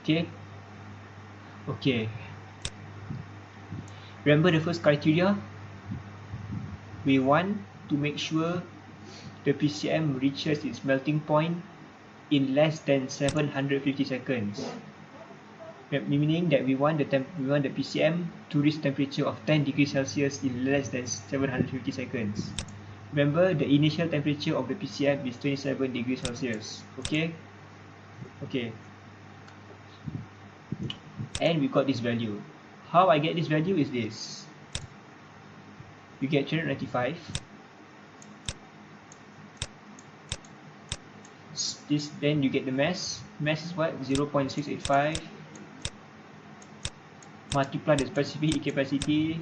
Okay. Okay. Remember the first criteria? We want to make sure the PCM reaches its melting point in less than 750 seconds. Meaning that we want the PCM to reach temperature of 10 degrees Celsius in less than 750 seconds. Remember, the initial temperature of the PCM is 27 degrees Celsius. Okay? Okay. And we got this value. How I get this value is this. You get 395. This, then you get the mass. Mass is what? 0.685. Multiply the specific heat capacity.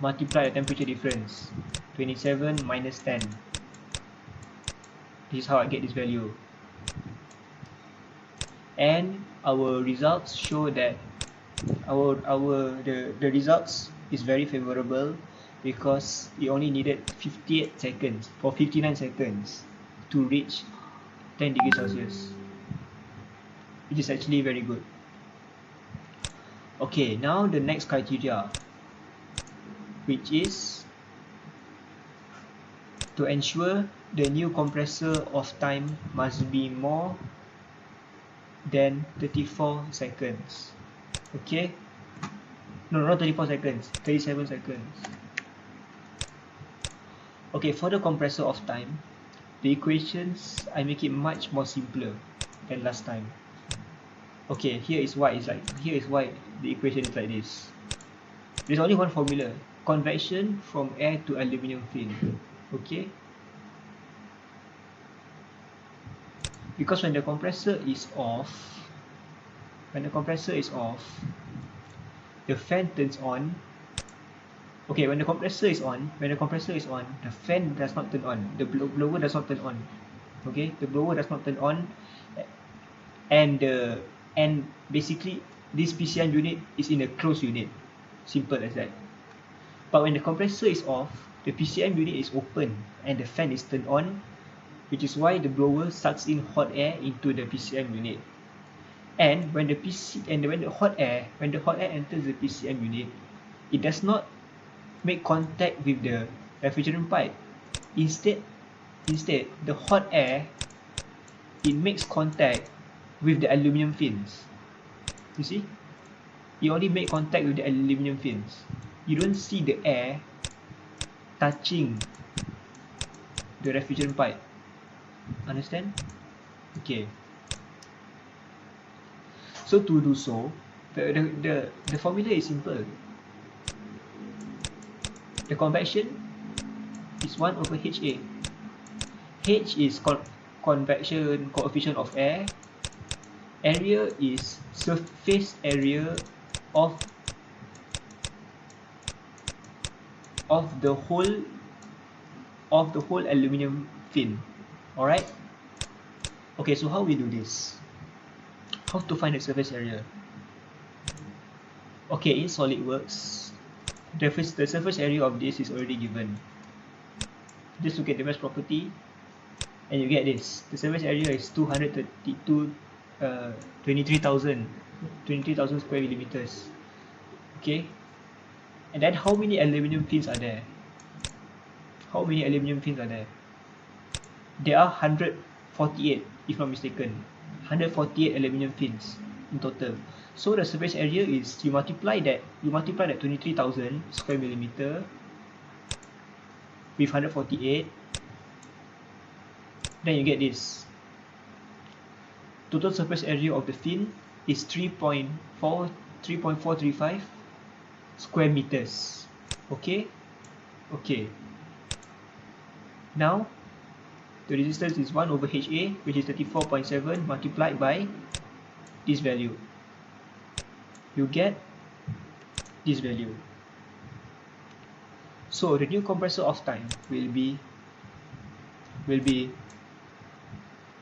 Multiply the temperature difference. 27 minus 10. This is how I get this value. And our results show that the results is very favorable because we only needed 58 seconds for 59 seconds to reach 10 degrees Celsius, which is actually very good. Okay, now the next criteria, which is to ensure the new compressor off time must be more than 34 seconds. Okay, no, not 34 seconds, 37 seconds. Okay, for the compressor off time, the equations, I make it much more simpler than last time. Okay, here is why the equation is like this. There's only one formula: convection from air to aluminum film. Okay, because when the compressor is off, the fan turns on. Okay, when the compressor is on, the fan does not turn on. The blower does not turn on. Okay, the blower does not turn on, and basically this PCM unit is in a closed unit. Simple as that. But when the compressor is off, the PCM unit is open and the fan is turned on, which is why the blower sucks in hot air into the PCM unit. And when the hot air enters the PCM unit, it does not make contact with the refrigerant pipe. Instead, the hot air, it makes contact with the aluminum fins. You see? You only make contact with the aluminum fins. You don't see the air touching the refrigerant pipe. Understand? Okay. So to do so, the formula is simple. The convection is 1 over HA. H is convection coefficient of air. Area is surface area of the whole aluminum fin. Alright? Okay, so how we do this? How to find the surface area? Okay, in SolidWorks, the surface area of this is already given. Just look at the mesh property and you get this. The surface area is 23,000 square millimeters. Okay, and then how many aluminum fins are there? There are 148, if not mistaken. 148 aluminum fins in total. So the surface area is, you multiply that 23,000 square millimeter with 148, then you get this. Total surface area of the fin is 3.435 square meters. Okay? Okay. Now, the resistance is 1 over HA, which is 34.7 multiplied by this value. You get this value. So the new compressor off time will be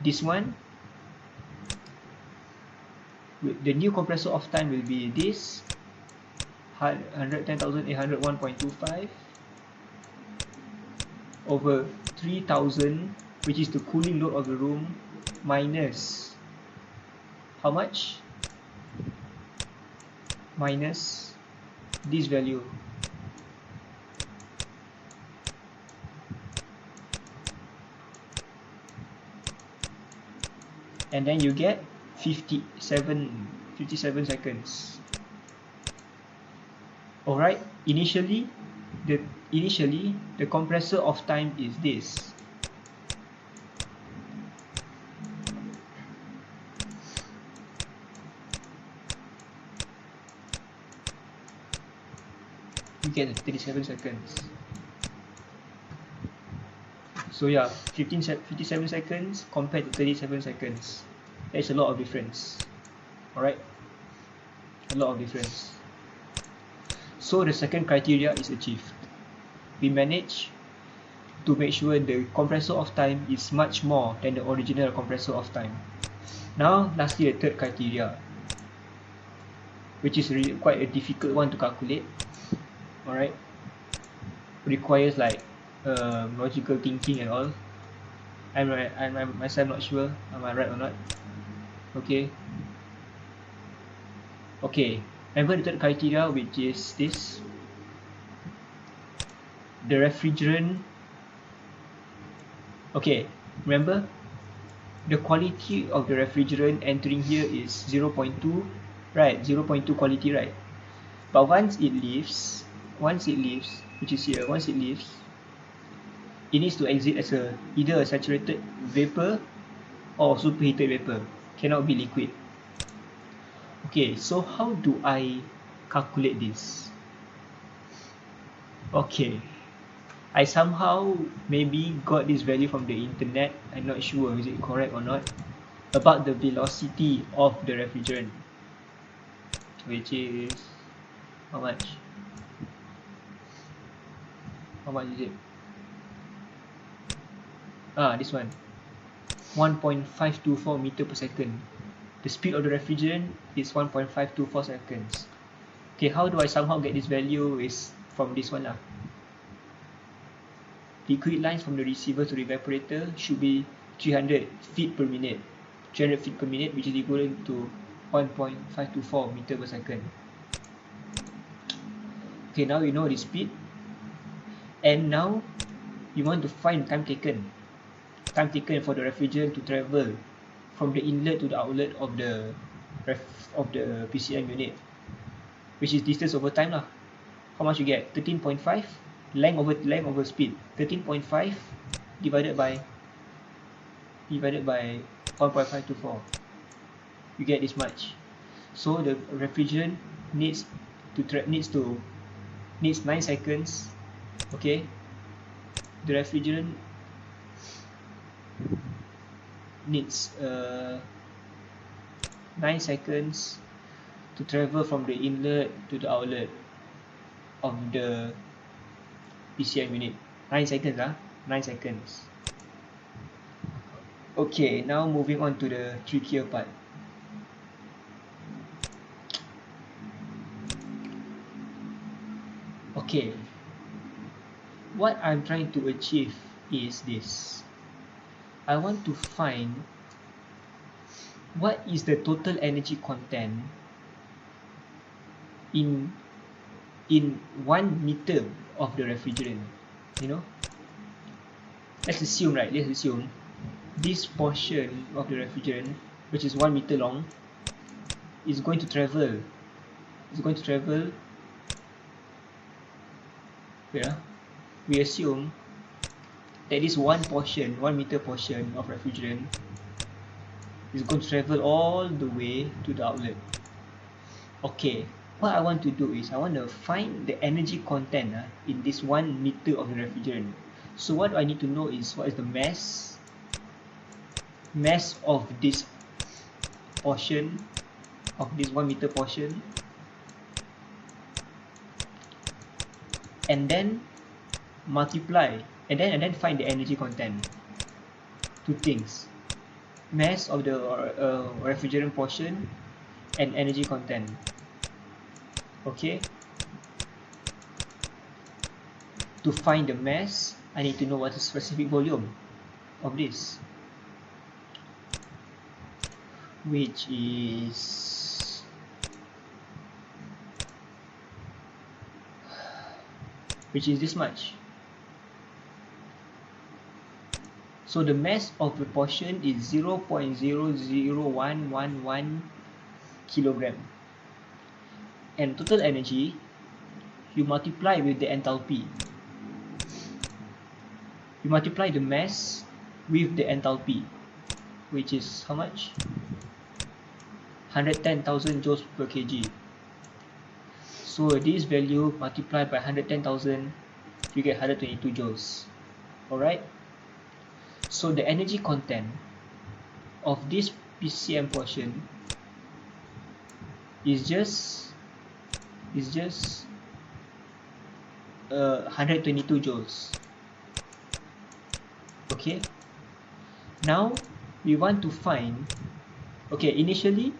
this one. The new compressor off time will be this 110,801.25 over 3,000, which is the cooling load of the room, minus how much? Minus this value. And then you get 57 seconds. Alright, initially the compressor of time is this. You get 37 seconds. So yeah, 57 seconds compared to 37 seconds. There's a lot of difference. Alright, a lot of difference. So the second criteria is achieved. We managed to make sure the compressor of time is much more than the original compressor of time. Now, lastly, the third criteria, which is really quite a difficult one to calculate. Alright, requires like logical thinking and all. I'm myself not sure am I right or not. Okay. Remember the third criteria, which is this: the refrigerant. Okay, remember the quality of the refrigerant entering here is 0.2, right? 0.2 quality, right? But once it leaves, which is here, once it leaves, it needs to exit as either a saturated vapor or superheated vapor. Cannot be liquid. Okay, so how do I calculate this? Okay, I somehow maybe got this value from the internet. I'm not sure is it correct or not, about the velocity of the refrigerant, which is how much? How much is it? This one, 1.524 meter per second. The speed of the refrigerant is 1.524 seconds. Okay, how do I somehow get this value? Is from this one lah. Liquid lines from the receiver to the evaporator should be 300 feet per minute. 300 feet per minute, which is equivalent to 1.524 meter per second. Okay, now we know the speed, and now you want to find time taken for the refrigerant to travel from the inlet to the outlet of the PCM unit, which is distance over time lah. How much you get? 13.5 length over speed. 13.5 divided by 1.524. You get this much. So the refrigerant needs 9 seconds. Okay, the refrigerant needs 9 seconds to travel from the inlet to the outlet of the PCM unit. 9 seconds 9 seconds. Okay, now moving on to the trickier part. Okay, what I'm trying to achieve is this. I want to find what is the total energy content in 1 meter of the refrigerant. Let's assume this portion of the refrigerant, which is 1 meter long, is going to travel we assume that this 1 meter portion of refrigerant is going to travel all the way to the outlet. Okay, what I want to do is I want to find the energy content in this 1 meter of the refrigerant. So what I need to know is what is the mass of this portion, of this 1 meter portion, and then multiply and then find the energy content. Two things: mass of the refrigerant portion and energy content. Okay, to find the mass, I need to know what the specific volume of this. which is this much. So the mass of the portion is 0.00111 kilogram, and total energy you multiply with the enthalpy. You multiply the mass with the enthalpy, which is how much? 110,000 joules per kg. So this value multiplied by 110,000, you get 122 joules. Alright? So the energy content of this PCM portion is just 122 joules. Okay, now we want to find, okay, initially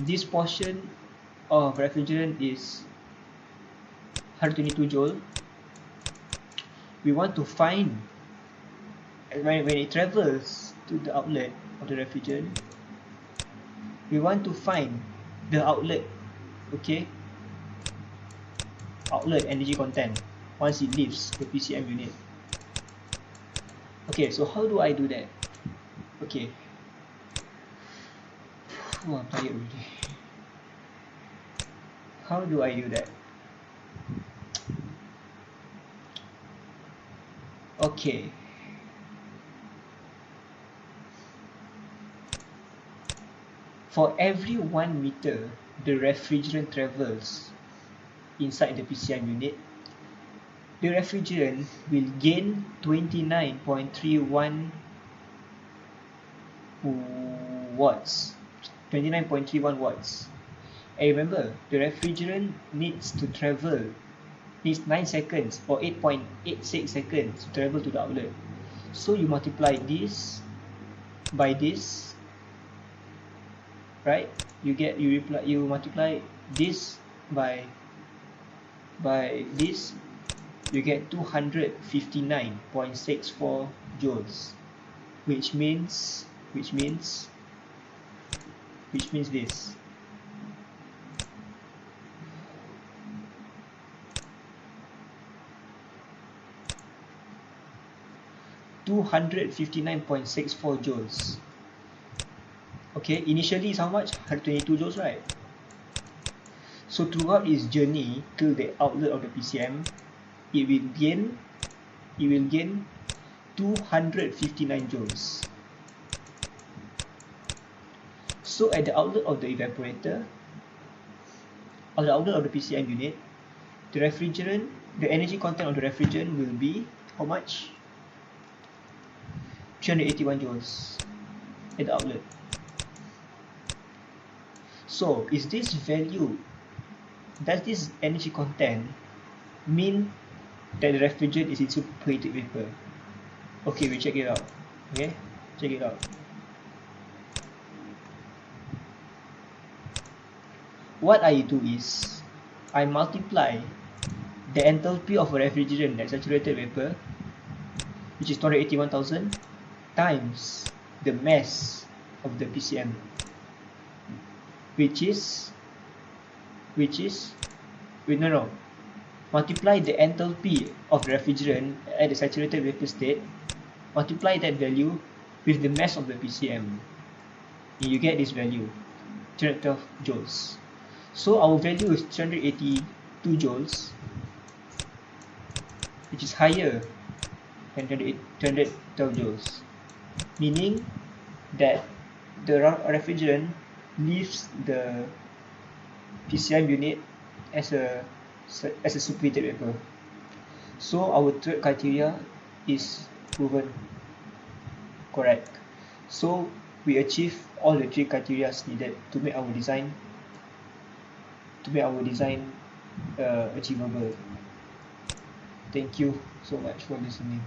this portion of refrigerant is 122 joule. We want to find when it travels to the outlet of the refrigerant, we want to find the outlet, okay, outlet energy content once it leaves the PCM unit. Okay, so how do I do that? Okay, I'm tired already. How do I do that? Okay, for every 1 meter the refrigerant travels inside the PCM unit, the refrigerant will gain 29.31 watts. 29.31 watts. And remember, the refrigerant needs 9 seconds or 8.86 seconds to travel to the outlet. So you multiply this by this, right? You multiply this by this, you get 259.64 joules, which means this. $259.64 joules. Okay, initially it's how much? 122 joules, right? So throughout its journey to the outlet of the PCM, it will gain 259 joules. So at the outlet of the evaporator, or the outlet of the PCM unit, the energy content of the refrigerant will be how much? 381 joules at the outlet. So is this value, does this energy content mean that the refrigerant is in superheated vapor? Okay, we check it out. Okay, check it out. What I do is I multiply the enthalpy of a refrigerant, that saturated vapor, which is 281,000, times the mass of the PCM, which is multiply the enthalpy of the refrigerant at the saturated vapor state, multiply that value with the mass of the PCM, and you get this value, 312 joules. So our value is 382 joules, which is higher than 312 joules, meaning that the refrigerant leaves the PCM unit as a superheated vapor. So our third criteria is proven correct. So we achieve all the 3 criteria needed to make our design achievable. Thank you so much for listening.